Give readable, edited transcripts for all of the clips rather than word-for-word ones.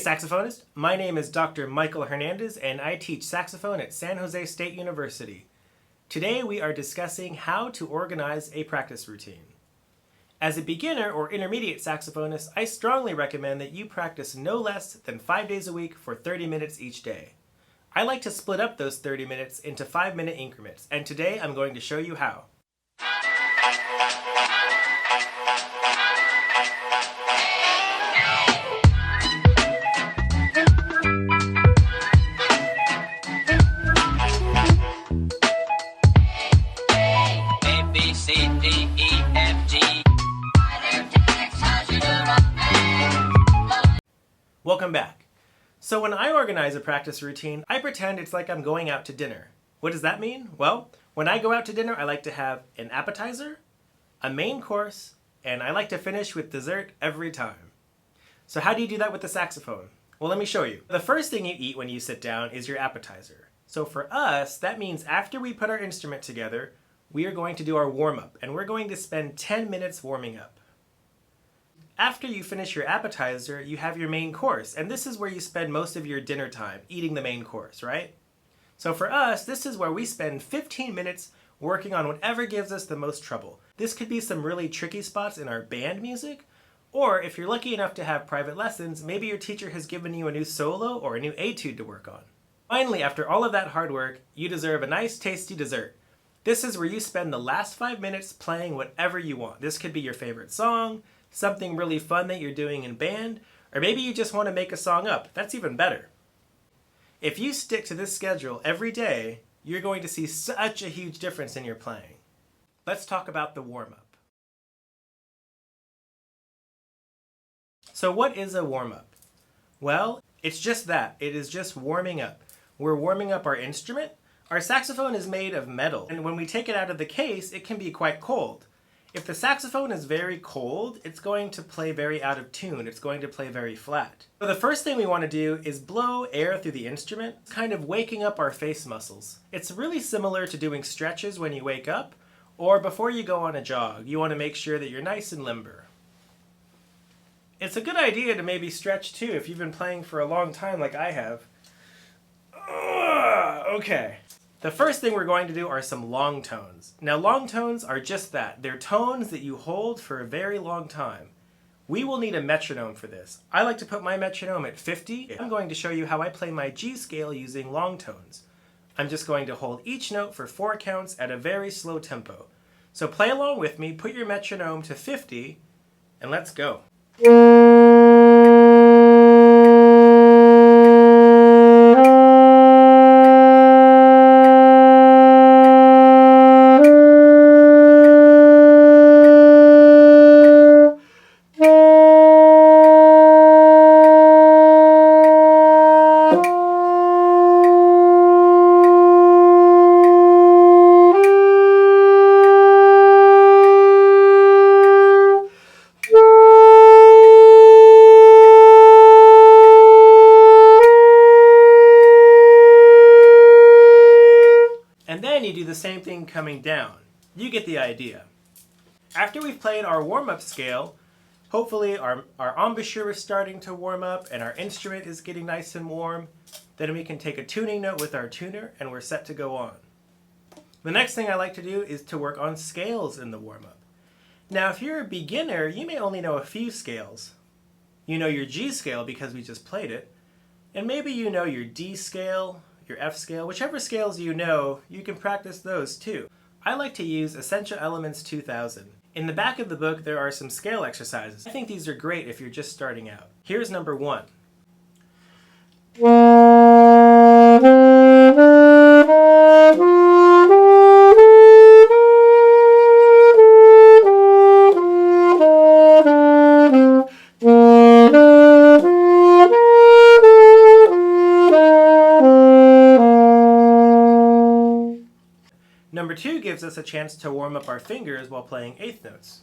saxophonist! My name is Dr. Michael Hernandez and I teach saxophone at San Jose State University. Today we are discussing how to organize a practice routine. As a beginner or intermediate saxophonist, I strongly recommend that you practice no less than 5 days a week for 30 minutes each day. I like to split up those 30 minutes into 5-minute increments, and today I'm going to show you how. Welcome back. So when I organize a practice routine, I pretend it's like I'm going out to dinner. What does that mean? Well, when I go out to dinner, I like to have an appetizer, a main course, and I like to finish with dessert every time. So how do you do that with the saxophone? Well, let me show you. The first thing you eat when you sit down is your appetizer. So for us, that means after we put our instrument together, we are going to do our warm-up, and we're going to spend 10 minutes warming up. After you finish your appetizer, you have your main course, and this is where you spend most of your dinner time, eating the main course, right? So for us, this is where we spend 15 minutes working on whatever gives us the most trouble. This could be some really tricky spots in our band music, or if you're lucky enough to have private lessons, maybe your teacher has given you a new solo or a new etude to work on. Finally, after all of that hard work, you deserve a nice tasty dessert. This is where you spend the last 5 minutes playing whatever you want. This could be your favorite song, something really fun that you're doing in band, or maybe you just want to make a song up. That's even better. If you stick to this schedule every day, you're going to see such a huge difference in your playing. Let's talk about the warm-up. So what is a warm-up? Well, it's just that. It is just warming up. We're warming up our instrument. Our saxophone is made of metal, and when we take it out of the case, it can be quite cold. If the saxophone is very cold, it's going to play very out of tune. It's going to play very flat. So the first thing we want to do is blow air through the instrument, kind of waking up our face muscles. It's really similar to doing stretches when you wake up or before you go on a jog. You want to make sure that you're nice and limber. It's a good idea to maybe stretch too if you've been playing for a long time like I have. Okay. The first thing we're going to do are some long tones. Now long tones are just that. They're tones that you hold for a very long time. We will need a metronome for this. I like to put my metronome at 50. I'm going to show you how I play my G scale using long tones. I'm just going to hold each note for 4 counts at a very slow tempo. So play along with me, put your metronome to 50, and let's go. And then you do the same thing coming down. You get the idea. After we've played our warm-up scale, hopefully our embouchure is starting to warm up and our instrument is getting nice and warm, then we can take a tuning note with our tuner and we're set to go on. The next thing I like to do is to work on scales in the warm-up. Now if you're a beginner, you may only know a few scales. You know your G scale because we just played it, and maybe you know your D scale, your F scale, whichever scales you know, you can practice those too. I like to use Essential Elements 2000. In the back of the book there are some scale exercises. I think these are great if you're just starting out. Here's number 1. Number 2 gives us a chance to warm up our fingers while playing eighth notes.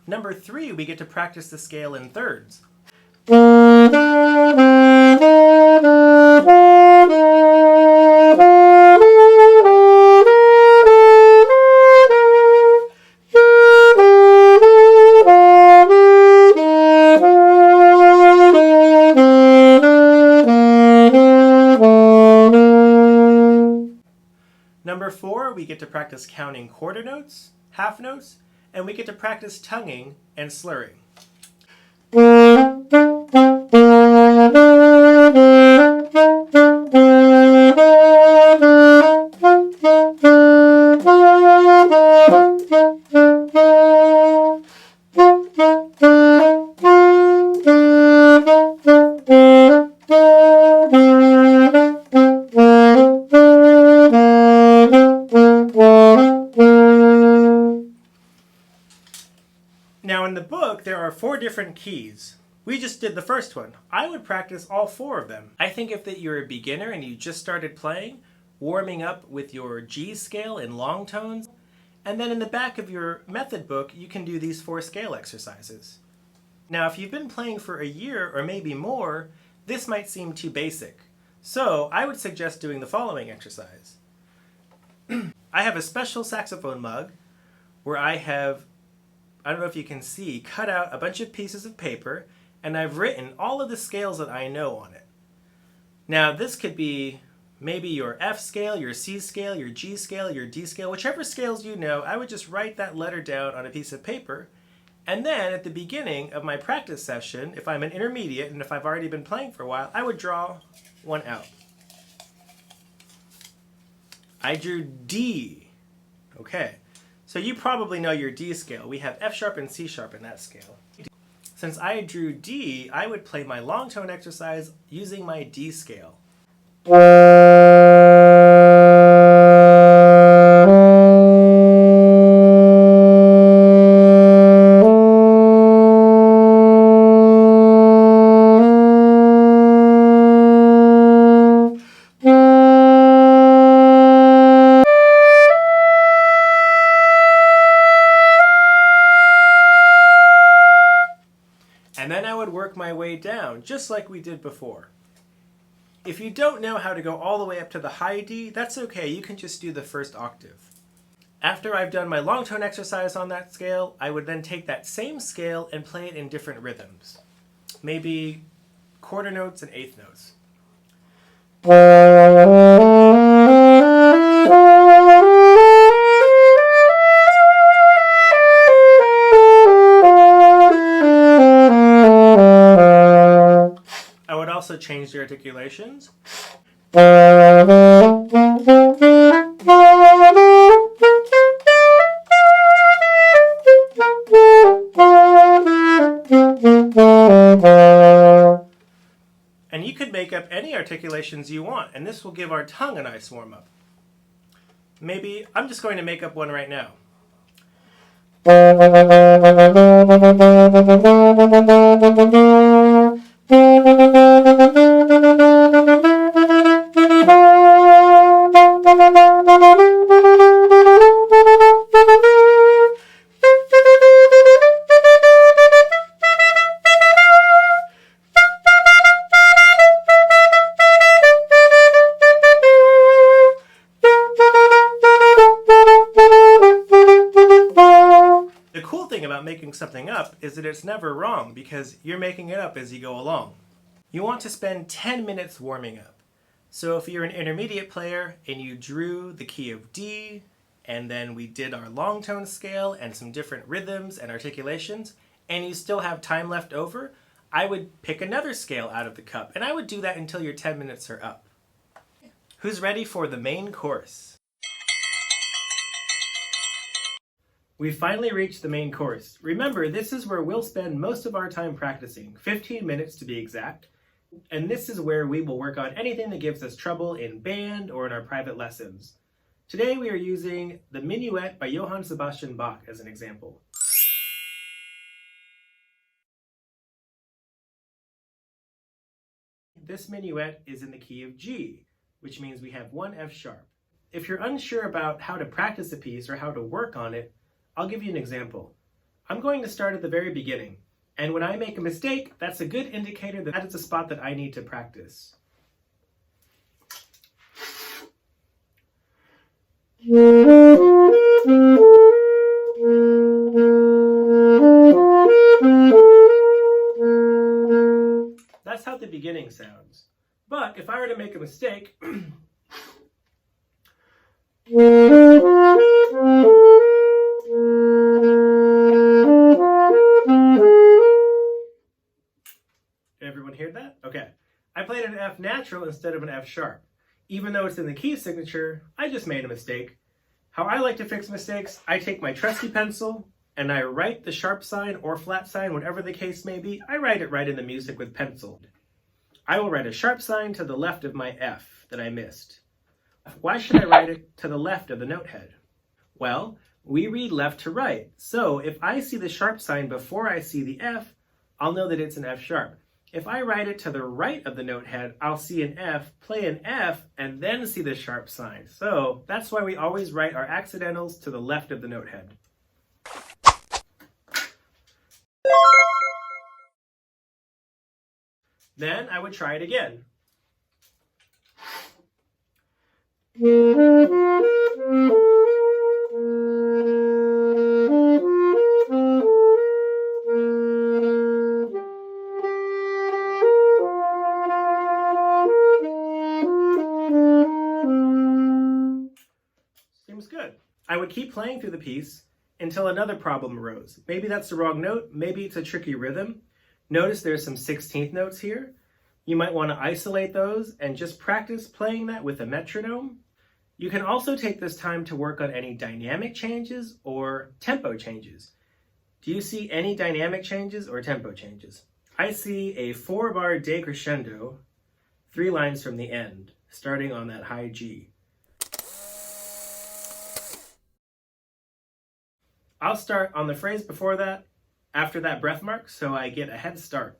Number 3, we get to practice the scale in thirds. Number 4, we get to practice counting quarter notes, half notes, and we get to practice tonguing and slurring. Now in the book, there are 4 different keys. We just did the first one. I would practice all 4 of them. I think if that you're a beginner and you just started playing, warming up with your G scale in long tones, and then in the back of your method book, you can do these 4 scale exercises. Now if you've been playing for a year or maybe more, this might seem too basic. So I would suggest doing the following exercise. I have a special saxophone mug where I don't know if you can see, cut out a bunch of pieces of paper, and I've written all of the scales that I know on it. Now this could be maybe your F scale, your C scale, your G scale, your D scale, whichever scales you know. I would just write that letter down on a piece of paper, and then at the beginning of my practice session, if I'm an intermediate and if I've already been playing for a while, I would draw one out. I drew D. Okay. So you probably know your D scale. We have F sharp and C sharp in that scale. Since I drew D, I would play my long tone exercise using my D scale. And then I would work my way down, just like we did before. If you don't know how to go all the way up to the high D, that's okay, you can just do the first octave. After I've done my long tone exercise on that scale, I would then take that same scale and play it in different rhythms. Maybe quarter notes and eighth notes. Also change the articulations. And you could make up any articulations you want, and this will give our tongue a nice warm up. Maybe I'm just going to make up one right now. The cool thing about making something up is that it's never wrong because you're making it up as you go along. You want to spend 10 minutes warming up. So if you're an intermediate player and you drew the key of D, and then we did our long tone scale and some different rhythms and articulations, and you still have time left over, I would pick another scale out of the cup, and I would do that until your 10 minutes are up. Who's ready for the main course? We've finally reached the main course. Remember, this is where we'll spend most of our time practicing, 15 minutes to be exact. And this is where we will work on anything that gives us trouble in band or in our private lessons. Today we are using the Minuet by Johann Sebastian Bach as an example. This minuet is in the key of G, which means we have one F sharp. If you're unsure about how to practice a piece or how to work on it, I'll give you an example. I'm going to start at the very beginning, and when I make a mistake, that's a good indicator that is a spot that I need to practice. That's how the beginning sounds. But if I were to make a mistake, Everyone hear that? Okay. I played an F natural instead of an F sharp. Even though it's in the key signature, I just made a mistake. How I like to fix mistakes, I take my trusty pencil and I write the sharp sign or flat sign, whatever the case may be. I write it right in the music with pencil. I will write a sharp sign to the left of my F that I missed. Why should I write it to the left of the note head? Well, we read left to right. So if I see the sharp sign before I see the F, I'll know that it's an F sharp. If I write it to the right of the note head, I'll see an F, play an F, and then see the sharp sign. So that's why we always write our accidentals to the left of the note head. Then I would try it again. Seems good. I would keep playing through the piece until another problem arose. Maybe that's the wrong note, maybe it's a tricky rhythm. Notice there's some 16th notes here. You might want to isolate those and just practice playing that with a metronome. You can also take this time to work on any dynamic changes or tempo changes. Do you see any dynamic changes or tempo changes? I see a 4-bar decrescendo, 3 lines from the end, starting on that high G. I'll start on the phrase before that, after that breath mark, so I get a head start.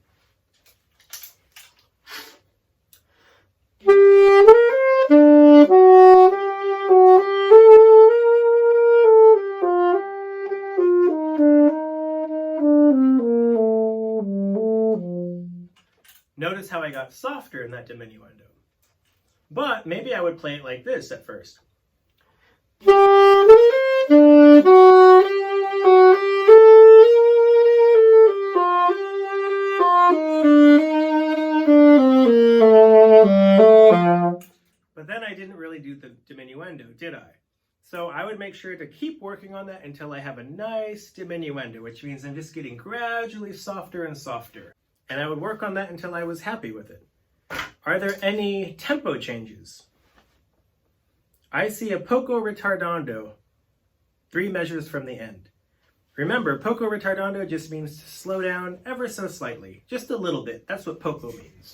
Notice how I got softer in that diminuendo. But maybe I would play it like this at first. But then I didn't really do the diminuendo, did I? So I would make sure to keep working on that until I have a nice diminuendo, which means I'm just getting gradually softer and softer. And I would work on that until I was happy with it. Are there any tempo changes? I see a poco ritardando, 3 measures from the end. Remember, poco ritardando just means to slow down ever so slightly, just a little bit. That's what poco means.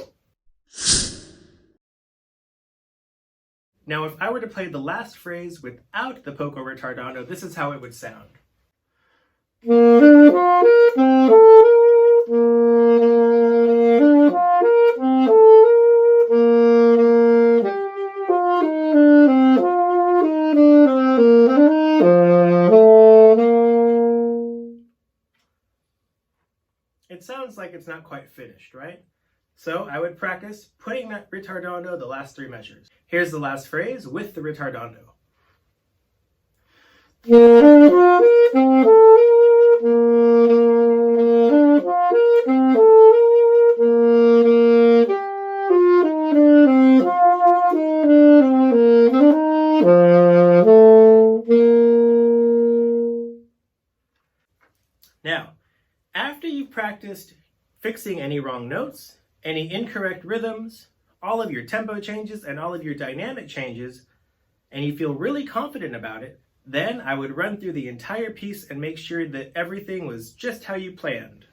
Now, if I were to play the last phrase without the poco ritardando, this is how it would sound. It sounds like it's not quite finished, right? So I would practice putting that ritardando the last 3 measures. Here's the last phrase with the ritardando. Now, after you've practiced fixing any wrong notes, any incorrect rhythms, all of your tempo changes and all of your dynamic changes, and you feel really confident about it, then I would run through the entire piece and make sure that everything was just how you planned.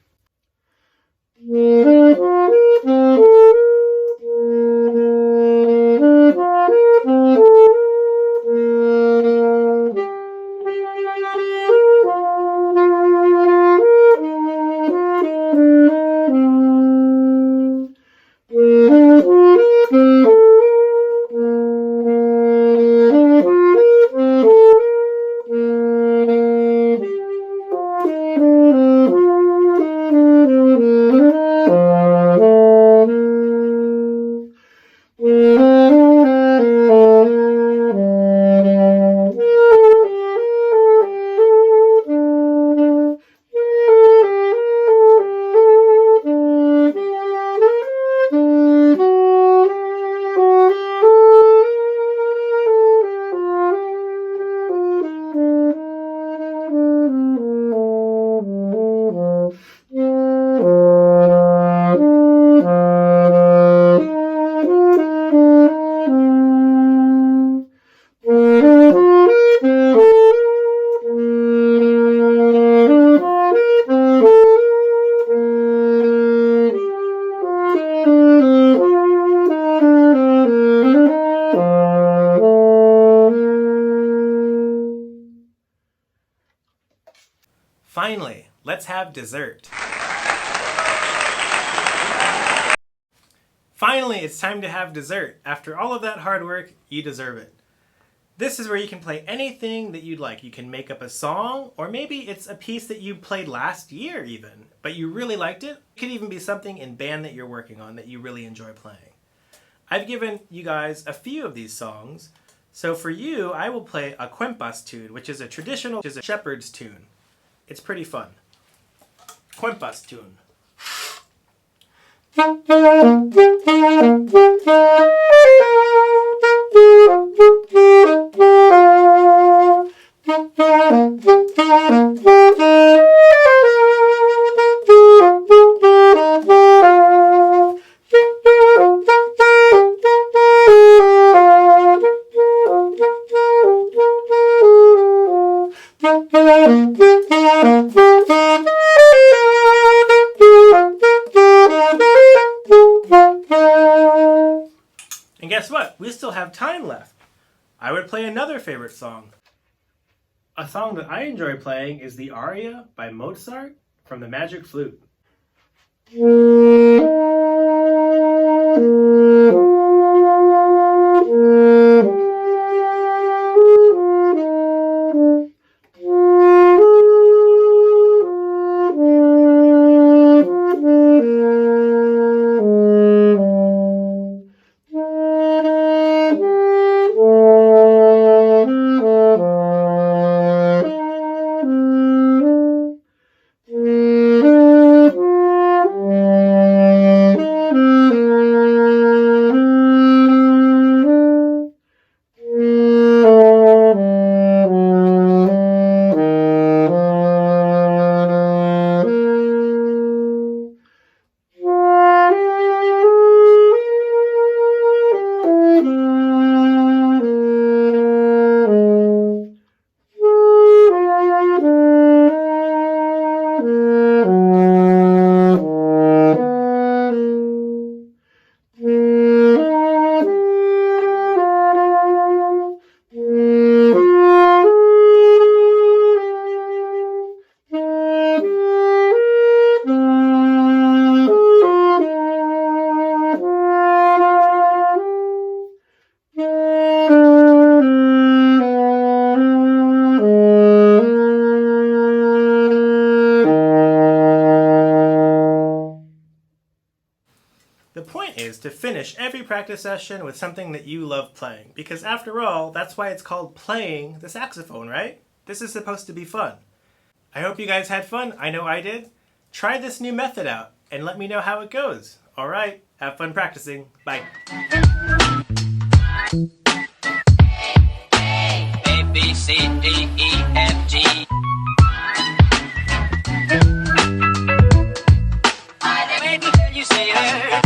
Finally, let's have dessert. Finally, it's time to have dessert. After all of that hard work, you deserve it. This is where you can play anything that you'd like. You can make up a song, or maybe it's a piece that you played last year even, but you really liked it. It could even be something in band that you're working on that you really enjoy playing. I've given you guys a few of these songs, so for you, I will play a cuempas tune, which is a traditional shepherd's tune. It's pretty fun. Cuempas tune. And guess what? We still have time left. I would play another favorite song. A song that I enjoy playing is the aria by Mozart from the Magic Flute. The point is to finish every practice session with something that you love playing, because after all, that's why it's called playing the saxophone, right? This is supposed to be fun. I hope you guys had fun. I know I did. Try this new method out and let me know how it goes. All right, have fun practicing. Bye. A, B, C, D, E, F, G. Wait till you say her.